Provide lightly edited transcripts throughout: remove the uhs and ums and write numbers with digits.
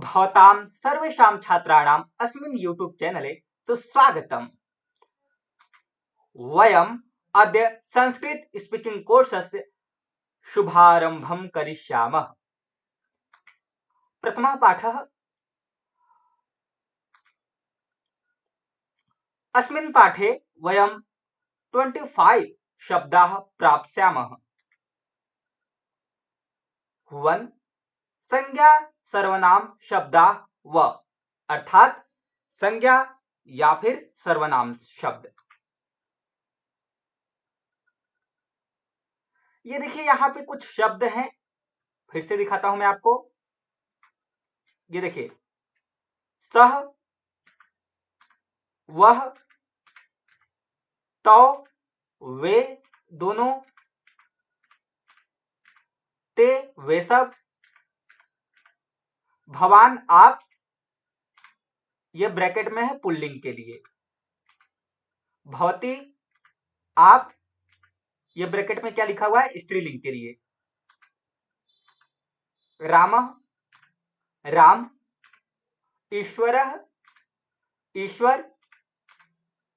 भवतां सर्वेषां छात्राणाम् अस्मिन् यूट्यूब चैनले सुस्वागतम्। वयम् अद्य संस्कृत स्पीकिंग कोर्सस्य शुभारम्भं करिष्यामः। प्रथमः पाठः। अस्मिन् पाठे वयं 25 शब्दाः प्राप्स्यामः। 1 संज्ञा सर्वनाम शब्दाः व अर्थात संज्ञा या फिर सर्वनाम शब्द। ये देखिए यहाँ पे कुछ शब्द हैं, फिर से दिखाता हूं मैं आपको। ये देखिए सह, वह, तो, वे दोनों, ते वे सब, भवान आप, ये ब्रैकेट में है पुल्लिंग के लिए, भवती आप, ये ब्रैकेट में क्या लिखा हुआ है स्त्रीलिंग के लिए, रामः राम, ईश्वरः ईश्वर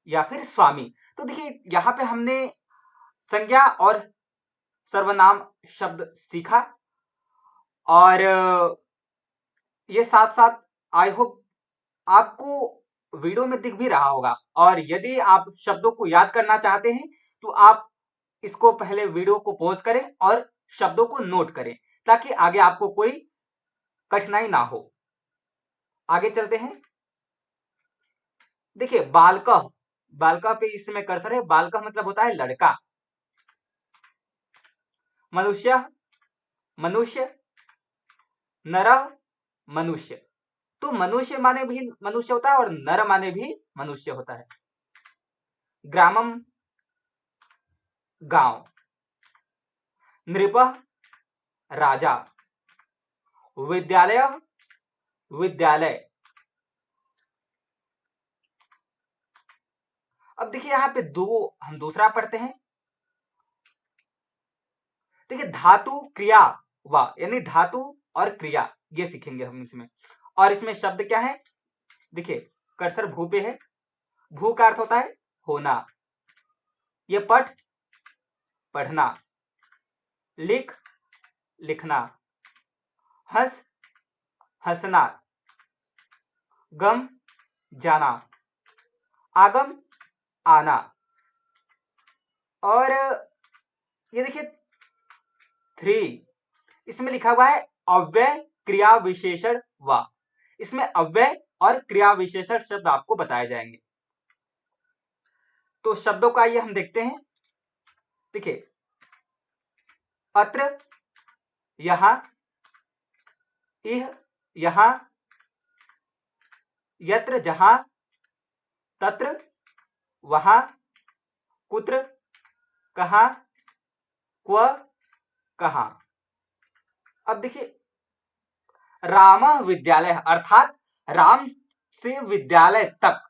या फिर स्वामी। तो देखिए यहां पे हमने संज्ञा और सर्वनाम शब्द सीखा और ये साथ साथ आई होप आपको वीडियो में दिख भी रहा होगा। और यदि आप शब्दों को याद करना चाहते हैं तो आप इसको पहले वीडियो को पॉज करें और शब्दों को नोट करें ताकि आगे आपको कोई कठिनाई ना हो। आगे चलते हैं। देखिए बालकः, बालकः पे इस समय कर्सर है। बालकः मतलब होता है लड़का। मनुष्य मनुष्य, नरः मनुष्य। तो मनुष्य माने भी मनुष्य होता है और नर माने भी मनुष्य होता है। ग्रामम गांव, नृपः राजा, विद्यालय विद्यालय। अब देखिए यहाँ पे हम दूसरा पढ़ते हैं। देखिए धातु क्रिया वा यानी धातु और क्रिया ये सीखेंगे हम इसमें। और इसमें शब्द क्या है, देखिए कर्सर भू पे है। भू का अर्थ होता है होना। ये पठ पढ़ना, लिख लिखना, हंस हंसना, गम जाना, आगम आना। और ये देखिए 3 इसमें लिखा हुआ है अव्यय क्रिया विशेषण व। इसमें अव्यय और क्रिया विशेषण शब्द आपको बताए जाएंगे। तो शब्दों का आइए हम देखते हैं। देखिए अत्र यहां, इह यहां, यत्र जहां, तत्र वहां, कुत्र कहां, क्व कहां। अब देखिए रामः विद्यालय अर्थात राम से विद्यालय तक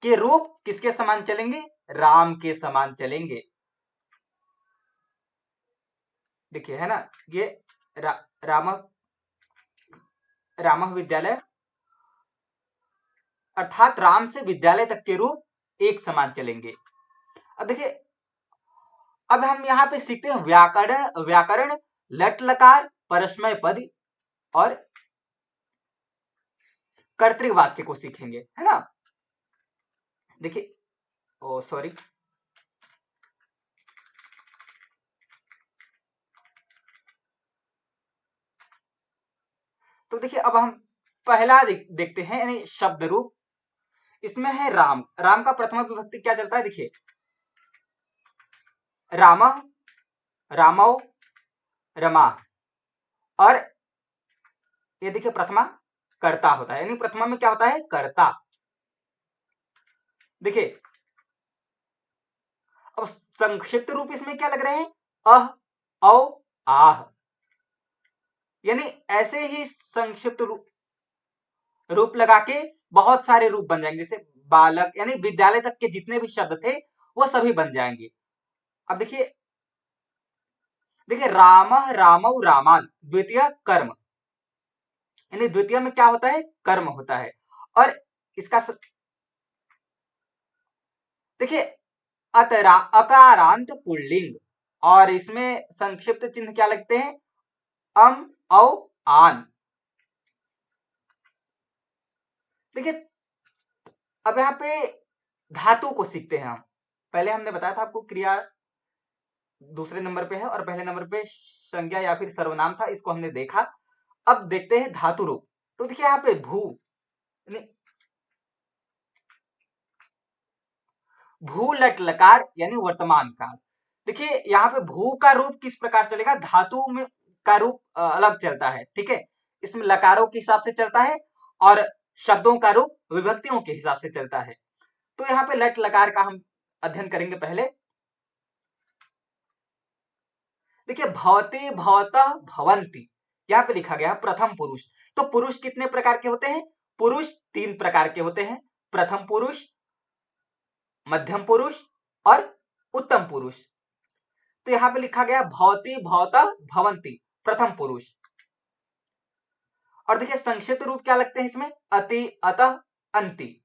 के रूप किसके समान चलेंगे, राम के समान चलेंगे। देखिए है ना, ये रामः विद्यालय अर्थात राम से विद्यालय तक के रूप एक समान चलेंगे। अब देखिए अब हम यहाँ पे सीखते हैं व्याकरण। व्याकरण लट लकार परस्मय पद और कर्तृवाच्य को सीखेंगे, है ना। देखिए ओ सॉरी, तो देखिए अब हम पहला देखते हैं यानी शब्द रूप। इसमें है राम। राम का प्रथमा विभक्ति क्या चलता है, देखिए रामः रामौ रमा। और ये देखिए प्रथमा कर्ता होता है यानी प्रथमा में क्या होता है कर्ता। देखिए अब संक्षिप्त रूप इसमें क्या लग रहे हैं अह औ आह। यानी ऐसे ही संक्षिप्त रूप लगा के बहुत सारे रूप बन जाएंगे। जैसे बालक यानी विद्यालय तक के जितने भी शब्द थे वो सभी बन जाएंगे। अब देखिए देखिए रामः रामौ रामान द्वितीय कर्म, यानी द्वितीय में क्या होता है, कर्म होता है। और इसका देखिए अकारांत पुल्लिंग, और इसमें संक्षिप्त चिन्ह क्या लगते हैं, अम, औ, आन। देखिए अब यहाँ पे धातु को सीखते हैं हम। पहले हमने बताया था आपको क्रिया दूसरे नंबर पे है और पहले नंबर पे संज्ञा या फिर सर्वनाम था, इसको हमने देखा। अब देखते हैं धातु रूप। तो देखिए यहाँ पे भू लट लकार यानी वर्तमान काल। देखिए यहाँ पे भू का रूप किस प्रकार चलेगा, धातु में का रूप अलग चलता है, ठीक है। इसमें लकारों के हिसाब से चलता है और शब्दों का रूप विभक्तियों के हिसाब से चलता है। तो यहाँ पे लट लकार का हम अध्ययन करेंगे पहले। देखिए भवते भवतः भवंती, यहाँ पे लिखा गया है प्रथम पुरुष। तो पुरुष कितने प्रकार के होते हैं, पुरुष 3 प्रकार के होते हैं, प्रथम पुरुष, मध्यम पुरुष और उत्तम पुरुष। तो यहाँ पे लिखा गया भवती भवतः भवंती, प्रथम पुरुष। और देखिए संक्षिप्त रूप क्या लगते हैं इसमें, अति, अतः, अंति।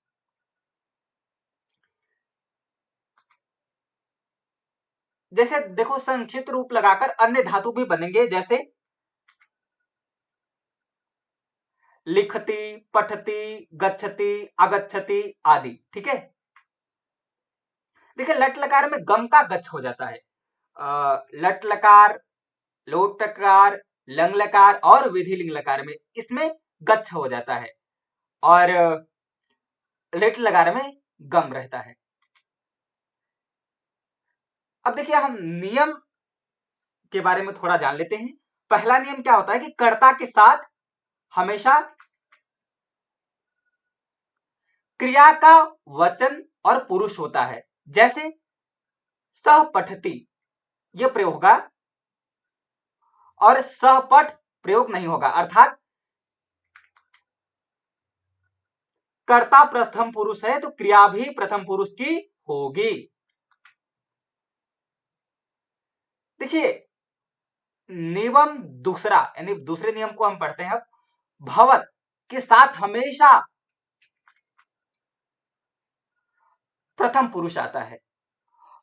जैसे देखो संक्षिप्त रूप लगाकर अन्य धातु भी बनेंगे, जैसे लिखती, पठती, गच्छति, अगच्छति आदि, ठीक है। देखिए लट लकार में गम का गच्छ हो जाता है। लट लकार, लोट लकार, लंग लकार और विधिलिंग लकार में इसमें गच्छ हो जाता है और लिट लकार में गम रहता है। अब देखिए हम नियम के बारे में थोड़ा जान लेते हैं। पहला नियम क्या होता है कि कर्ता के साथ हमेशा क्रिया का वचन और पुरुष होता है। जैसे सह पठती यह प्रयोग होगा और सहपठ प्रयोग नहीं होगा, अर्थात कर्ता प्रथम पुरुष है तो क्रिया भी प्रथम पुरुष की होगी। देखिए नियम दूसरा, यानी दूसरे नियम को हम पढ़ते हैं अब। भवत के साथ हमेशा प्रथम पुरुष आता है।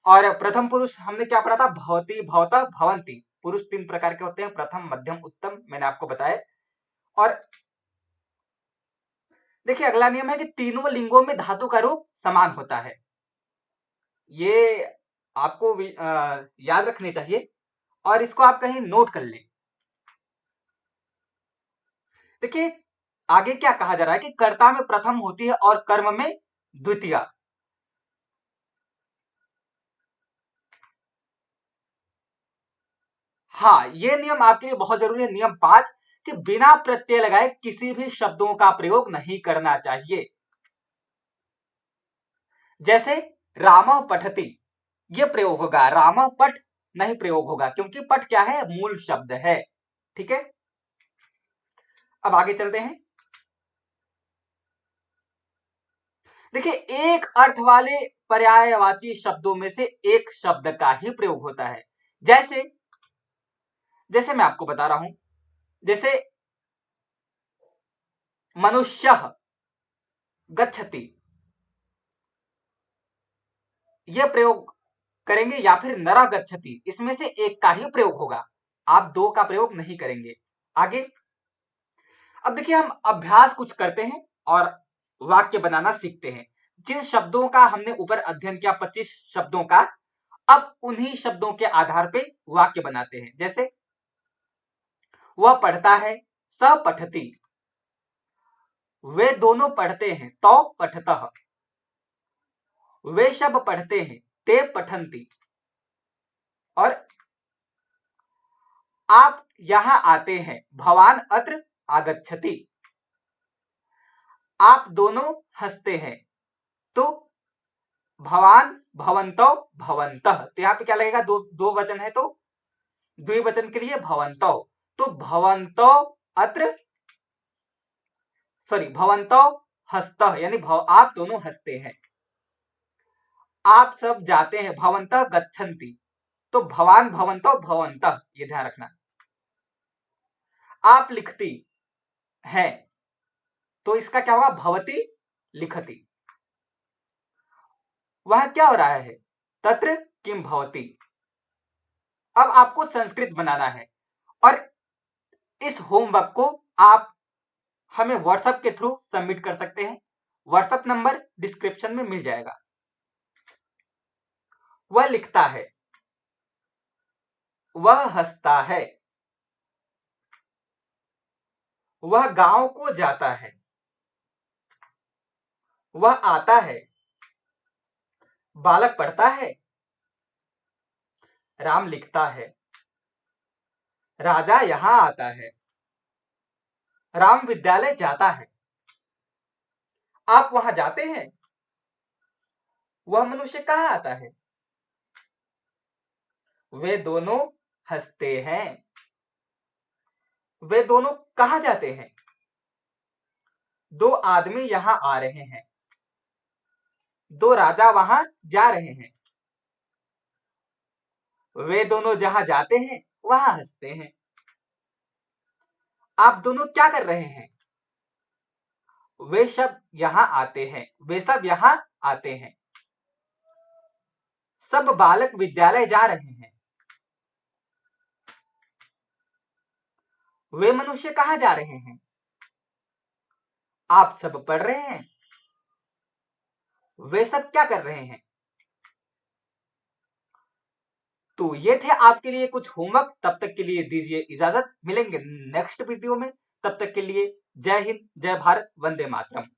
और प्रथम पुरुष हमने क्या पढ़ा था, भवती, भवतः, भवंती। पुरुष 3 प्रकार के होते हैं, प्रथम, मध्यम, उत्तम, मैंने आपको बताया। और देखिए अगला नियम है कि तीनों लिंगों में धातु का रूप समान होता है। ये आपको याद रखने चाहिए और इसको आप कहीं नोट कर लें। देखिए आगे क्या कहा जा रहा है कि कर्ता में प्रथम होती है और कर्म में द्वितीय। हाँ ये नियम आपके लिए बहुत जरूरी है, नियम 5, कि बिना प्रत्यय लगाए किसी भी शब्दों का प्रयोग नहीं करना चाहिए। जैसे राम पठती ये प्रयोग होगा, राम पठ नहीं प्रयोग होगा, क्योंकि पठ क्या है, मूल शब्द है, ठीक है। अब आगे चलते हैं। देखिए एक अर्थ वाले पर्यायवाची शब्दों में से एक शब्द का ही प्रयोग होता है। जैसे जैसे मैं आपको बता रहा हूं, जैसे मनुष्य गच्छति यह प्रयोग करेंगे, या फिर नर गच्छति, इसमें से एक का ही प्रयोग होगा, आप 2 का प्रयोग नहीं करेंगे। आगे अब देखिए हम अभ्यास कुछ करते हैं और वाक्य बनाना सीखते हैं। जिन शब्दों का हमने ऊपर अध्ययन किया 25 शब्दों का, अब उन्हीं शब्दों के आधार पे वाक्य बनाते हैं। जैसे वह पढ़ता है, स पठती, वे दोनों पढ़ते हैं, तो पठतः, वे सब पढ़ते हैं, ते पठन्ति, और आप यहां आते हैं, भवान अत्र आगच्छति, आप दोनों हंसते हैं, तो भवान भवंतो भवंतः। तो यहाँ पे क्या लगेगा, दो वचन है तो द्विवचन के लिए भवंतो, तो भवंतो अत्र, सॉरी भवंतो हस्तः, यानी आप दोनों हंसते हैं। आप सब जाते हैं, भवंतः गच्छन्ति, तो भवान भवंतो भवंतः, ये ध्यान रखना। आप लिखती, हैं, तो इसका क्या होगा? भवति लिखति। वह क्या हो रहा है? तत्र किम भवति। अब आपको संस्कृत बनाना है और इस होमवर्क को आप हमें व्हाट्सएप के थ्रू सबमिट कर सकते हैं। व्हाट्सएप नंबर डिस्क्रिप्शन में मिल जाएगा। वह लिखता है, वह हंसता है, वह गांव को जाता है, वह आता है, बालक पढ़ता है, राम लिखता है, राजा यहां आता है, राम विद्यालय जाता है। आप वहां जाते हैं, वह मनुष्य कहां आता है? वे दोनों हंसते हैं। वे दोनों कहां जाते हैं? दो आदमी यहां आ रहे हैं, दो राजा वहां जा रहे हैं। वे दोनों जहां जाते हैं वहां हंसते हैं। आप दोनों क्या कर रहे हैं? वे सब यहां आते हैं, वे सब यहां आते हैं। सब बालक विद्यालय जा रहे हैं। वे मनुष्य कहां जा रहे हैं? आप सब पढ़ रहे हैं। वे सब क्या कर रहे हैं? तो ये थे आपके लिए कुछ होमवर्क। तब तक के लिए दीजिए इजाजत। मिलेंगे नेक्स्ट वीडियो में। तब तक के लिए जय हिंद, जय भारत, वंदे मातरम।